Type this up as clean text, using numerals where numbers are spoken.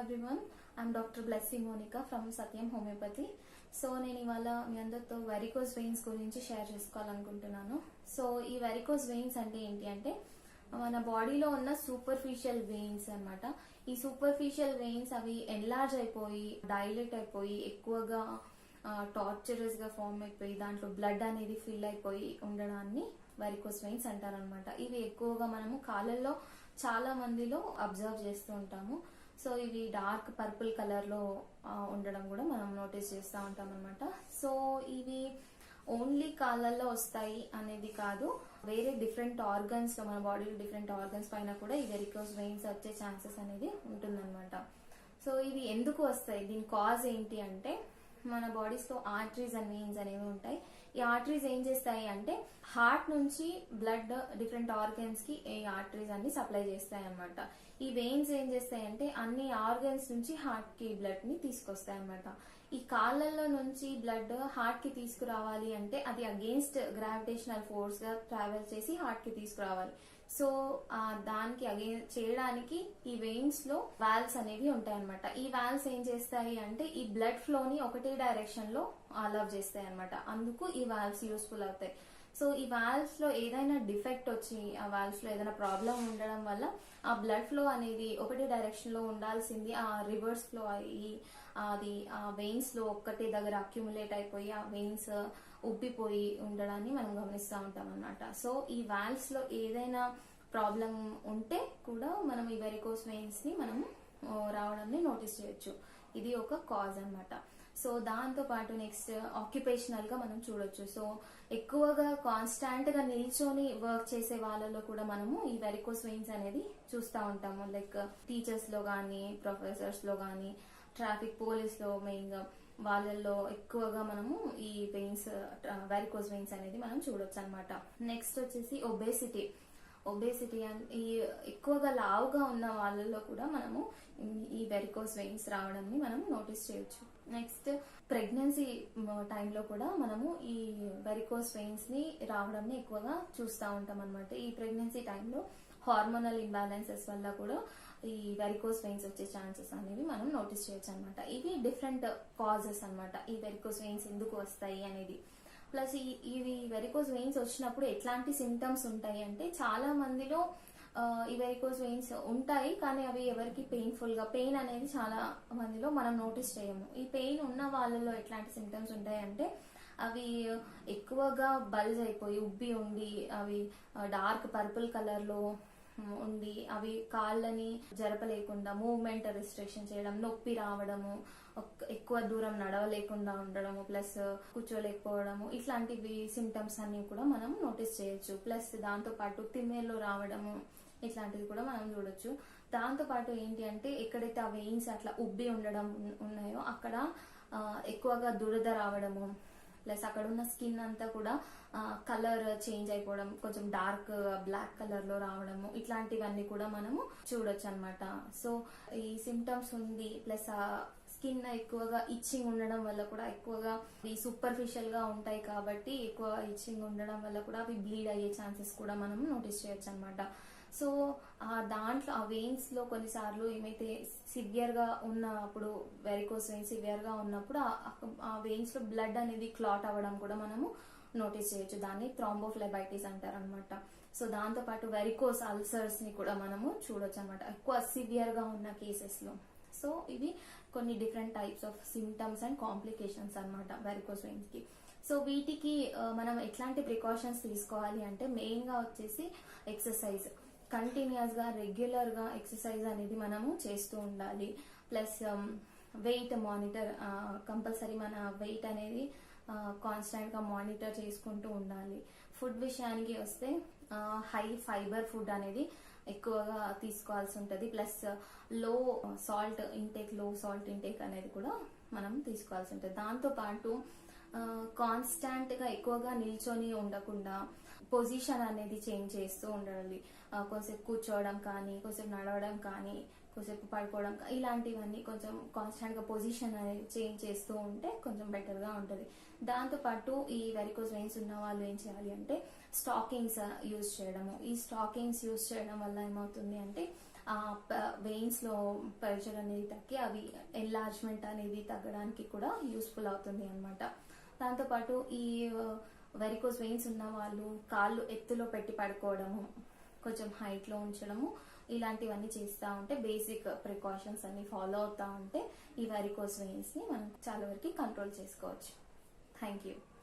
Everyone, I'm doctor Blessy Monica from Satyam homeopathy. So నేను ఇవాళ మీ అందరితో వెరికోస్ వెయిన్స్ గురించి షేర్ చేసుకోవాలనుకుంటున్నాను. సో ఈ వెరికోస్ వెయిన్స్ అంటే ఏంటి అంటే మన బాడీలో ఉన్న సూపర్ఫిషియల్ వెయిన్స్ అన్నమాట. ఈ సూపర్ఫిషియల్ వెయిన్స్ అవి ఎన్లార్జ్ అయిపోయి డైలేట్ అయిపోయి ఎక్కువగా టార్చరస్ గా ఫామ్ అయిపోయి దాంట్లో బ్లడ్ అనేది ఫిల్ అయిపోయి ఉండడాన్ని వెరికోస్ వెయిన్స్ అంటారనమాట. ఇవి ఎక్కువగా మనము కాళ్ళల్లో చాలా మందిలో అబ్జర్వ్ చేస్తూ ఉంటాము. సో ఇవి డార్క్ పర్పుల్ కలర్ లో ఉండడం కూడా మనం నోటీస్ చేస్తూ ఉంటాం అనమాట. సో ఇవి ఓన్లీ కాళ్ళల్లో వస్తాయి అనేది కాదు, వేరే డిఫరెంట్ ఆర్గన్స్ లో మన బాడీలో డిఫరెంట్ ఆర్గన్స్ పైన కూడా ఈ వెరికోస్ వెయిన్స్ వచ్చే ఛాన్సెస్ అనేది ఉంటుందన్నమాట. సో ఇవి ఎందుకు వస్తాయి, దీని కాజ్ ఏంటి అంటే మన బాడీస్ లో ఆర్టరీస్ అండ్ వెయిన్స్ అనేవి ఉంటాయి. ఈ ఆర్టరీస్ ఏం చేస్తాయి అంటే హార్ట్ నుంచి బ్లడ్ డిఫరెంట్ ఆర్గన్స్ కి ఈ ఆర్టరీస్ అన్ని సప్లై చేస్తాయి అనమాట. ఈ వెయిన్స్ ఏం చేస్తాయి అంటే అన్ని ఆర్గన్స్ నుంచి హార్ట్ కి బ్లడ్ ని తీసుకొస్తాయి అనమాట. ఈ కాళ్ళల్లో నుంచి బ్లడ్ హార్ట్ కి తీసుకురావాలి అంటే అది అగేన్స్ట్ గ్రావిటేషనల్ ఫోర్స్ గా ట్రావెల్ చేసి హార్ట్ కి తీసుకురావాలి. సో దానికి చేయడానికి ఈ వెయిన్స్ లో వాల్వ్స్ అనేవి ఉంటాయన్నమాట. ఈ వాల్వ్స్ ఏం చేస్తాయి అంటే ఈ బ్లడ్ ఫ్లో ని ఒకటే డైరెక్షన్ లో అలౌ చేస్తాయి అనమాట. అందుకు ఈ వాల్వ్స్ యూస్ఫుల్ అవుతాయి. సో ఈ వాల్వ్స్ లో ఏదైనా డిఫెక్ట్ వచ్చి ఆ వాల్వ్స్ లో ఏదైనా ప్రాబ్లం ఉండడం వల్ల ఆ బ్లడ్ ఫ్లో అనేది ఒకటే డైరెక్షన్ లో ఉండాల్సింది ఆ రివర్స్ ఫ్లో అయ్యి అది ఆ వెయిన్స్ లో ఒక్కటే దగ్గర అక్యుములేట్ అయిపోయి ఆ వెయిన్స్ ఉబ్బిపోయి ఉండడాన్ని మనం గమనిస్తూ ఉంటాం అన్నమాట. సో ఈ వాల్వ్స్ లో ఏదైనా ప్రాబ్లం ఉంటే కూడా మనం ఈ వెరికోస్ వెయిన్స్ ని మనం రావడాన్ని నోటీస్ చేయొచ్చు. ఇది ఒక కాజ్ అన్నమాట. సో దాంతో పాటు నెక్స్ట్ ఆక్యుపేషనల్ గా మనం చూడొచ్చు. సో ఎక్కువగా కాన్స్టాంట్ గా నిల్చొని వర్క్ చేసే వాళ్ళలో కూడా మనము ఈ వెరికోస్ వెయిన్స్ అనేది చూస్తూ ఉంటాము. లైక్ టీచర్స్ లో గానీ, ప్రొఫెసర్స్ లో గానీ, ట్రాఫిక్ పోలీస్ లో మెయిన్ గా వాళ్ళల్లో ఎక్కువగా మనము ఈ వెయిన్స్ వెరికోస్ వెయిన్స్ అనేది మనం చూడొచ్చు అనమాట. నెక్స్ట్ వచ్చేసి ఒబేసిటీ ఈ ఎక్కువగా లావుగా ఉన్న వాళ్ళలో కూడా మనము ఈ వెరికోస్ వెయిన్స్ రావడాన్ని మనం నోటీస్ చేయొచ్చు. నెక్స్ట్ ప్రెగ్నెన్సీ టైంలో కూడా మనము ఈ వెరికోస్ వెయిన్స్ ని రావడాన్ని ఎక్కువగా చూస్తూ ఉంటాం అనమాట. ఈ ప్రెగ్నెన్సీ టైంలో హార్మోనల్ ఇంబ్యాలెన్సెస్ వల్ల కూడా ఈ వెరికోస్ వెయిన్స్ వచ్చే ఛాన్సెస్ అనేవి మనం నోటీస్ చేయొచ్చు అనమాట. ఇవి డిఫరెంట్ కాజెస్ అనమాట ఈ వెరికోస్ వెయిన్స్ ఎందుకు వస్తాయి అనేది. ప్లస్ ఇవి వెరికోస్ వెయిన్స్ వచ్చినప్పుడు ఎట్లాంటి సిమ్టమ్స్ ఉంటాయి అంటే చాలా మందిలో ఈ వెరికోస్ వెయిన్స్ ఉంటాయి, కానీ అవి ఎవరికి పెయిన్ అనేది చాలా మందిలో మనం నోటీస్ చేయము. ఈ పెయిన్ ఉన్న వాళ్ళలో ఎట్లాంటి సిమ్టమ్స్ ఉంటాయి అంటే అవి ఎక్కువగా బల్జ్ అయిపోయి ఉబ్బి ఉండి అవి డార్క్ పర్పుల్ కలర్ లో ఉండి అవి కాళ్ళని జరపలేకుండా మూవ్మెంట్ రిస్ట్రిక్షన్ చేయడం, నొప్పి రావడము, ఎక్కువ దూరం నడవలేకుండా ఉండడము, ప్లస్ కూర్చోలేకపోవడము, ఇట్లాంటివి సిమ్టమ్స్ అన్ని కూడా మనం నోటీస్ చేయొచ్చు. ప్లస్ దాంతో పాటు తిమ్మెర్లు రావడము ఇట్లాంటివి కూడా మనం చూడొచ్చు. దాంతో పాటు ఏంటి అంటే ఎక్కడైతే ఆ వెయిన్స్ అట్లా ఉబ్బి ఉండడం ఉన్నాయో అక్కడ ఎక్కువగా దురద రావడము, ప్లస్ అక్కడ ఉన్న స్కిన్ అంతా కూడా కలర్ చేంజ్ అయిపోవడం, కొంచెం డార్క్ బ్లాక్ కలర్ లో రావడము, ఇట్లాంటివన్నీ కూడా మనము చూడొచ్చు అనమాట. సో ఈ సిమ్టమ్స్ ఉంది, ప్లస్ స్కిన్ ఎక్కువగా ఇచ్చింగ్ ఉండడం వల్ల కూడా ఎక్కువగా ఈ సూపర్ఫిషియల్ గా ఉంటాయి కాబట్టి ఎక్కువ ఇచ్చింగ్ ఉండడం వల్ల కూడా అవి బ్లీడ్ అయ్యే ఛాన్సెస్ కూడా మనం నోటీస్ చేయొచ్చు అనమాట. సో దాంట్లో ఆ వెయిన్స్ లో కొన్నిసార్లు ఏమైతే సివియర్ గా ఉన్నప్పుడు వెరికోస్ వెయిన్స్ సివియర్ గా ఉన్నప్పుడు ఆ వెయిన్స్ లో బ్లడ్ అనేది క్లాట్ అవ్వడం కూడా మనము నోటీస్ చేయొచ్చు. దాన్ని థ్రాంబోఫ్లెబైటిస్ అంటారు అనమాట. సో దాంతో పాటు వెరికోస్ అల్సర్స్ ని కూడా మనము చూడొచ్చు అనమాట ఎక్కువ సివియర్ గా ఉన్న కేసెస్ లో. సో ఇవి కొన్ని different types of symptoms and complications అనమాట వెరికోస్ వెయిన్స్ కి. సో వీటికి మనం ఎట్లాంటి ప్రికాషన్స్ తీసుకోవాలి అంటే మెయిన్ గా వచ్చేసి ఎక్సర్సైజ్, కంటిన్యూస్ గా రెగ్యులర్ గా ఎక్సర్సైజ్ అనేది మనము చేస్తూ ఉండాలి. ప్లస్ వెయిట్ మానిటర్, కంపల్సరీ మన వెయిట్ అనేది కాన్స్టెంట్ గా మానిటర్ చేసుకుంటూ ఉండాలి. ఫుడ్ విషయానికి వస్తే హై ఫైబర్ ఫుడ్ అనేది ఎక్కువగా తీసుకోవాల్సి ఉంటుంది. ప్లస్ లో సాల్ట్ ఇంటేక్ అనేది కూడా మనం తీసుకోవాల్సి ఉంటుంది. దాంతో పాటు కాన్స్టాంట్ గా ఎక్కువగా నిల్చొని ఉండకుండా పొజిషన్ అనేది చేంజ్ చేస్తూ ఉండాలి. కొంచెంసేపు కూర్చోవడం కానీ, కొంచెంసేపు నడవడం కానీ, కొంచెంసేపు పడుకోవడం, ఇలాంటివన్నీ కొంచెం కాన్స్టాంట్ గా పొజిషన్ అనేది చేంజ్ చేస్తూ ఉంటే కొంచెం బెటర్ గా ఉంటుంది. దాంతో పాటు ఈ వెరికోస్ వెయిన్స్ ఉన్న వాళ్ళు ఏం చేయాలి అంటే స్టాకింగ్స్ యూజ్ చేయడము. ఈ స్టాకింగ్స్ యూజ్ చేయడం వల్ల ఏమవుతుంది అంటే ఆ వెయిన్స్ లో ప్రెషర్ అనేది తగ్గి అవి ఎన్లార్జ్మెంట్ అనేది తగ్గడానికి కూడా యూస్ఫుల్ అవుతుంది అనమాట. దాంతోపాటు ఈ వెరికోస్ వెయిన్స్ ఉన్న వాళ్ళు కాళ్ళు ఎత్తులో పెట్టి పడుకోవడము, కొంచెం హైట్ లో ఉంచడము, ఇలాంటివన్నీ చేస్తూ ఉంటే, బేసిక్ ప్రికాషన్స్ అన్ని ఫాలో అవుతా ఉంటే ఈ వెరికోస్ వెయిన్స్ ని మనం చాలా వరకు కంట్రోల్ చేసుకోవచ్చు. Thank you.